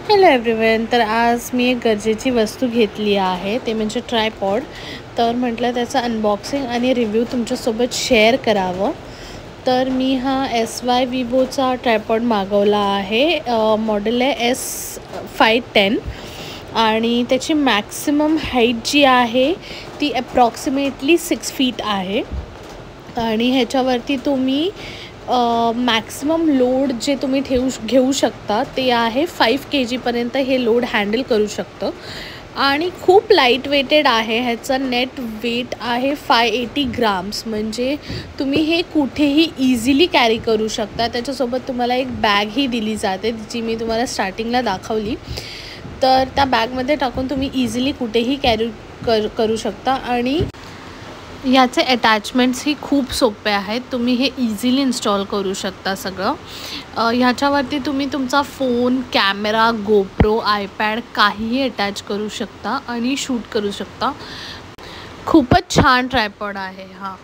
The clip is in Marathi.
Hello everyone. तर आज मी एक गरजेची वस्तू घेतली आहे, ते म्हणजे ट्रायपॉड. तर म्हटलं त्याचं अनबॉक्सिंग आणि रिव्ह्यू तुमच्यासोबत शेअर करावं. तर मी हा SY विवोचा ट्रायपॉड मागवला आहे. मॉडेल आहे S510 आणि त्याची मॅक्सिमम हाईट जी आहे ती अप्रॉक्सिमेटली 6 फीट आहे. आणि ह्याच्यावरती तुम्ही मॅक्सिमम लोड जे तुम्ही घेऊ शकता ते आहे 5 kg हे लोड हँडल करू शकतं. आणि खूप लाईट वेटेड आहे. ह्याचा नेट वेट आहे 580 ग्राम्स. म्हणजे तुम्ही हे कुठेही इझिली कॅरी करू शकता. त्याच्यासोबत तुम्हाला एक बॅगही दिली जाते, जी मी तुम्हाला स्टार्टिंगला दाखवली. तर त्या बॅगमध्ये टाकून तुम्ही इझिली कुठेही कॅरी करू शकता. आणि याचे अटॅचमेंट्सही खूप सोपे आहेत. तुम्ही हे इझिली इन्स्टॉल करू शकता सगळं. ह्याच्यावरती तुम्ही तुमचा फोन, कॅमेरा, गोप्रो, आयपॅड काहीही अटॅच करू शकता आणि शूट करू शकता. खूपच छान ट्रायपॉड आहे हा.